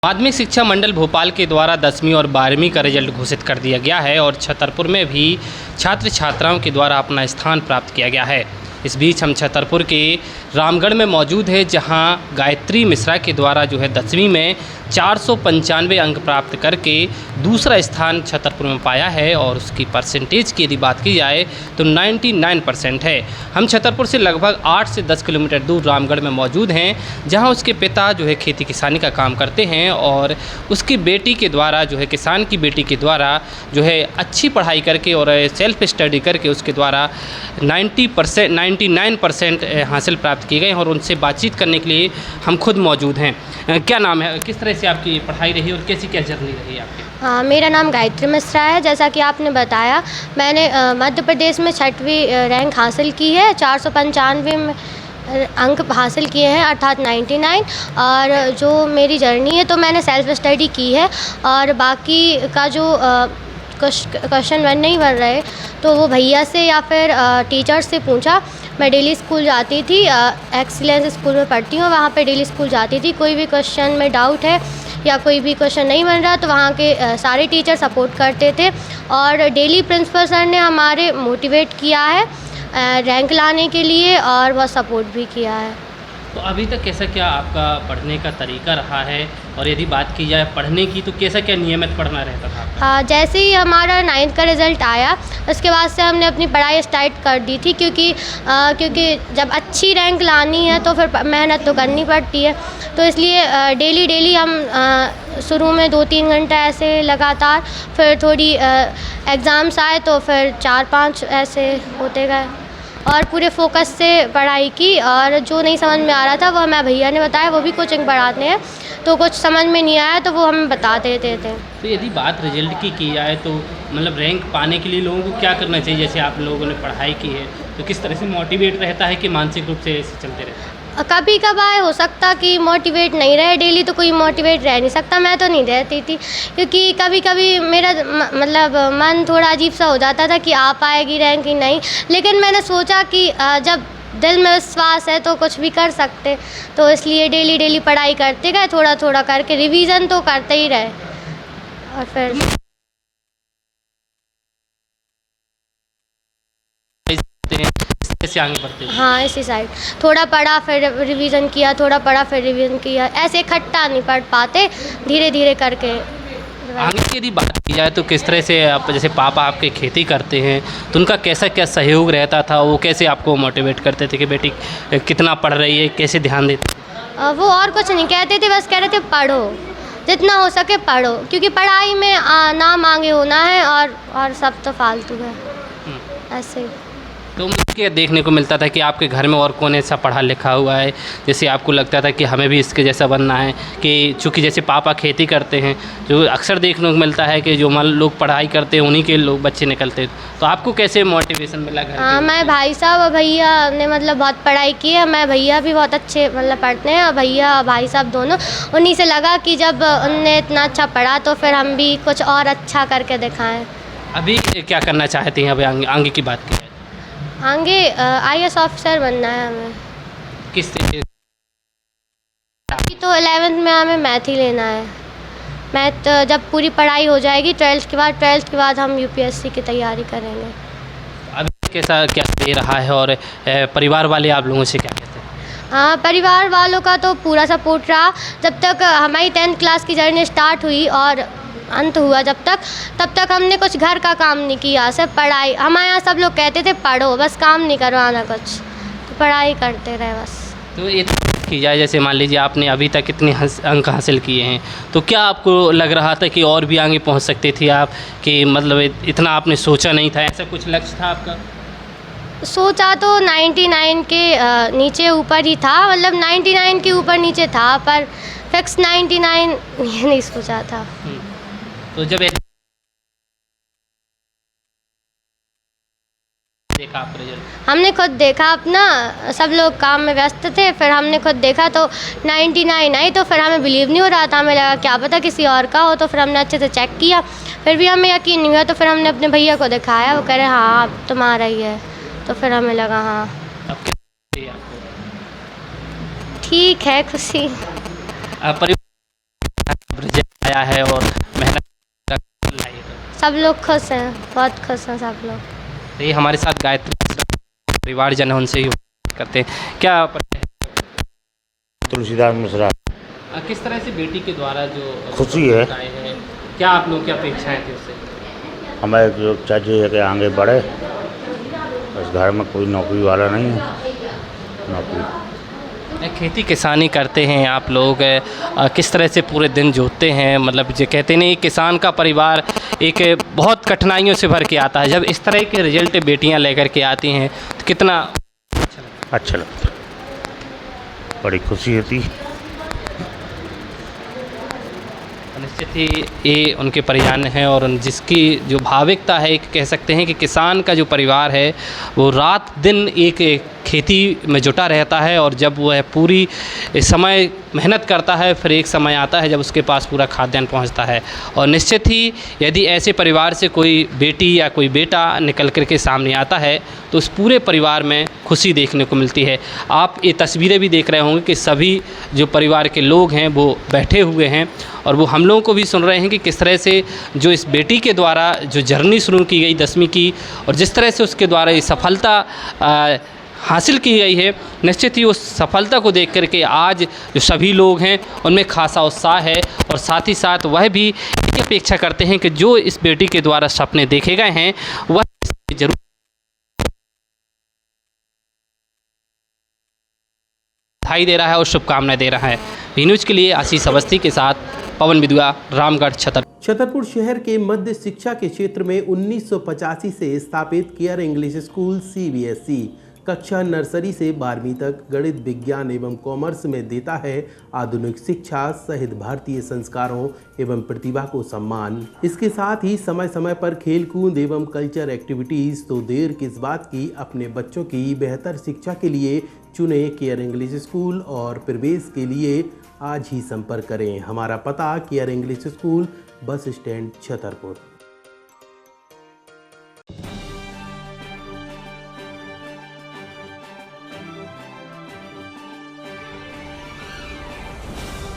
माध्यमिक शिक्षा मंडल भोपाल के द्वारा 10वीं और 12वीं का रिजल्ट घोषित कर दिया गया है और छतरपुर में भी छात्र छात्राओं के द्वारा अपना स्थान प्राप्त किया गया है। इस बीच हम छतरपुर के रामगढ़ में मौजूद है, जहां गायत्री मिश्रा के द्वारा 10वीं में 495 अंक प्राप्त करके दूसरा स्थान छतरपुर में पाया है और उसकी परसेंटेज की यदि बात की जाए तो 99% है। हम छतरपुर से लगभग 8 से 10 किलोमीटर दूर रामगढ़ में मौजूद हैं, जहां उसके पिता खेती किसानी का काम करते हैं और उसकी बेटी के द्वारा किसान की बेटी के द्वारा अच्छी पढ़ाई करके और सेल्फ स्टडी करके उसके द्वारा 99% हासिल प्राप्त किए गए और उनसे बातचीत करने के लिए हम खुद मौजूद हैं। क्या नाम है, किस तरह से आपकी पढ़ाई रही और कैसी क्या जर्नी रही आपकी? हाँ, मेरा नाम गायत्री मिश्रा है। जैसा कि आपने बताया, मैंने मध्य प्रदेश में 6वीं रैंक हासिल की है। 495 में अंक हासिल किए हैं, अर्थात 99। और जो मेरी जर्नी है तो मैंने सेल्फ स्टडी की है और बाकी का जो क्वेश्चन बन नहीं बन रहे तो वो भैया से या फिर टीचर से पूछा। मैं डेली स्कूल जाती थी, एक्सीलेंस स्कूल में पढ़ती हूँ, वहाँ पे डेली स्कूल जाती थी। कोई भी क्वेश्चन में डाउट है या कोई भी क्वेश्चन नहीं बन रहा तो वहाँ के सारे टीचर सपोर्ट करते थे और डेली प्रिंसिपल सर ने हमारे मोटिवेट किया है रैंक लाने के लिए और वह सपोर्ट भी किया है। तो अभी तक कैसा क्या आपका पढ़ने का तरीका रहा है और यदि बात की जाए पढ़ने की तो कैसा क्या नियमित पढ़ना रहता था आपका? हाँ, जैसे ही हमारा 9th का रिज़ल्ट आया उसके बाद से हमने अपनी पढ़ाई स्टार्ट कर दी थी, क्योंकि जब अच्छी रैंक लानी है तो फिर मेहनत तो करनी पड़ती है। तो इसलिए डेली हम शुरू में 2-3 घंटे ऐसे लगातार, फिर थोड़ी एग्ज़ाम्स आए तो फिर 4-5 ऐसे होते गए और पूरे फोकस से पढ़ाई की। और जो नहीं समझ में आ रहा था वो हमें भैया ने बताया, वो भी कोचिंग पढ़ाते हैं, तो कुछ समझ में नहीं आया तो वो हमें बता देते थे। तो यदि बात रिजल्ट की जाए तो मतलब रैंक पाने के लिए लोगों को क्या करना चाहिए? जैसे आप लोगों ने पढ़ाई की है तो किस तरह से मोटिवेट रहता है कि मानसिक रूप से ऐसे चलते रहता है? कभी कभार हो सकता कि मोटिवेट नहीं रहे, डेली तो कोई मोटिवेट रह नहीं सकता। मैं तो नहीं रहती थी, क्योंकि कभी कभी मेरा मतलब मन थोड़ा अजीब सा हो जाता था कि आ पाएगी रैंक ही नहीं। लेकिन मैंने सोचा कि जब दिल में विश्वास है तो कुछ भी कर सकते, तो इसलिए डेली पढ़ाई करते गए, थोड़ा थोड़ा करके रिवीजन तो करते ही रहे और फिर ऐसे आगे बढ़ते हैं। हाँ, इसी साइड थोड़ा पढ़ा फिर रिवीजन किया, थोड़ा पढ़ा फिर रिवीजन किया, ऐसे इकट्ठा नहीं पढ़ पाते, धीरे धीरे करके। आगे की यदि बात की जाए तो किस तरह से आप, जैसे पापा आपके खेती करते हैं तो उनका कैसा क्या सहयोग रहता था? वो कैसे आपको मोटिवेट करते थे कि बेटी कितना पढ़ रही है, कैसे ध्यान देते? वो और कुछ नहीं कहते थे, बस कह रहे थे पढ़ो, जितना हो सके पढ़ो, क्योंकि पढ़ाई में नाम आगे होना है और सब तो फालतू है ऐसे। तो मुझे देखने को मिलता था कि आपके घर में और कौन ऐसा पढ़ा लिखा हुआ है जैसे आपको लगता था कि हमें भी इसके जैसा बनना है? कि चूँकि जैसे पापा खेती करते हैं, जो अक्सर देखने को मिलता है कि जो लोग पढ़ाई करते हैं उन्हीं के लोग बच्चे निकलते हैं, तो आपको कैसे मोटिवेशन मिला घर? हाँ, मैं भाई साहब और भैया ने मतलब बहुत पढ़ाई की है। मैं भैया भी बहुत अच्छे मतलब पढ़ते हैं और भैया भाई साहब दोनों, उन्हीं से लगा कि जब उनने इतना अच्छा पढ़ा तो फिर हम भी कुछ और अच्छा करके दिखाएँ। अभी क्या करना चाहती हैं? अभी आगे की बात की आगे IAS ऑफिसर बनना है हमें। किस तरीके? अभी तो 11th में हमें मैथ ही लेना है। मैथ जब पूरी पढ़ाई हो जाएगी 12th के बाद हम UPSC की तैयारी करेंगे। अभी कैसा क्या दे रहा है और परिवार वाले आप लोगों से क्या कहते हैं? हाँ, परिवार वालों का तो पूरा सपोर्ट रहा। जब तक हमारी 10th क्लास की जर्नी स्टार्ट हुई और अंत हुआ तब तक हमने कुछ घर का काम नहीं किया, सिर्फ पढ़ाई। हमारे यहाँ सब लोग कहते थे पढ़ो, बस काम नहीं करवाना कुछ, तो पढ़ाई करते रहे बस। तो ये की जाए, जैसे मान लीजिए आपने अभी तक इतने अंक हासिल किए हैं, तो क्या आपको लग रहा था कि और भी आगे पहुंच सकते थे आप? कि मतलब इतना आपने सोचा नहीं था, ऐसा कुछ लक्ष्य था आपका? सोचा तो 99 के नीचे ऊपर ही था, मतलब 99 के ऊपर नीचे था, पर फिक्स 99 ये नहीं सोचा था। तो जब देखा आप रिजल्ट? हमने खुद देखा अपना, सब लोग काम में व्यस्त थे, फिर हमने खुद देखा तो 99 आई, तो फिर हमें बिलीव नहीं हो रहा था। हमें लगा क्या पता किसी और का हो, तो फिर हमने अच्छे से चेक किया, फिर भी हमें यकीन नहीं हुआ, तो फिर हमने अपने भैया को दिखाया, वो कह रहे हाँ अब तुम्हारा ही है, तो फिर हमें लगा हाँ ठीक है, खुशी। आया है और मेहनत लाई है। सब लोग खुश हैं, बहुत खुश हैं सब लोग। तो ये हमारे साथ गायत्री परिवारजन है, उनसे ही बात करते हैं। क्या तुलसीदास मिश्रा। किस तरह से बेटी के द्वारा जो खुशी है। क्या आप लोगों की अपेक्षाएं थी उससे? हमें जो चाहिए कि आगे बढ़े, बस घर में कोई नौकरी वाला नहीं है, नौकरी। खेती किसानी करते हैं आप लोग, किस तरह से पूरे दिन जोतते हैं? मतलब जो कहते नहीं, किसान का परिवार एक बहुत कठिनाइयों से भर के आता है, जब इस तरह के रिजल्ट बेटियां लेकर के आती हैं तो कितना अच्छा लगता है, बड़ी खुशी होती। निश्चित ही ये उनके परिजन हैं और जिसकी जो भाविकता है, एक कह सकते हैं कि किसान का जो परिवार है वो रात दिन एक खेती में जुटा रहता है और जब वह पूरी समय मेहनत करता है, फिर एक समय आता है जब उसके पास पूरा खाद्यान्न पहुंचता है। और निश्चित ही यदि ऐसे परिवार से कोई बेटी या कोई बेटा निकल कर के सामने आता है तो उस पूरे परिवार में खुशी देखने को मिलती है। आप ये तस्वीरें भी देख रहे होंगे कि सभी जो परिवार के लोग हैं वो बैठे हुए हैं और वो हम लोगों को भी सुन रहे हैं कि किस तरह से जो इस बेटी के द्वारा जो जर्नी शुरू की गई 10वीं की और जिस तरह से उसके द्वारा ये सफलता हासिल की गई है, निश्चित ही उस सफलता को देख करके आज जो सभी लोग हैं उनमें खासा उत्साह है और साथ ही साथ वह भी ये अपेक्षा करते हैं कि जो इस बेटी के द्वारा सपने देखे गए हैं वह जरूर दिखाई दे रहा है और शुभकामनाएं दे रहा है। वी न्यूज़ के लिए आशीष अवस्थी के साथ पवन विधुआ, रामगढ़, छतरपुर शहर के मध्य शिक्षा के क्षेत्र में 1985 से स्थापित केयर इंग्लिश स्कूल CBSE कक्षा नर्सरी से 12वीं तक गणित, विज्ञान एवं कॉमर्स में देता है आधुनिक शिक्षा सहित भारतीय संस्कारों एवं प्रतिभा को सम्मान। इसके साथ ही समय समय पर खेलकूद एवं कल्चर एक्टिविटीज़। तो देर किस बात की, अपने बच्चों की बेहतर शिक्षा के लिए चुने केयर इंग्लिश स्कूल और प्रवेश के लिए आज ही संपर्क करें। हमारा पता care English school, bus stand, Chhatarpur.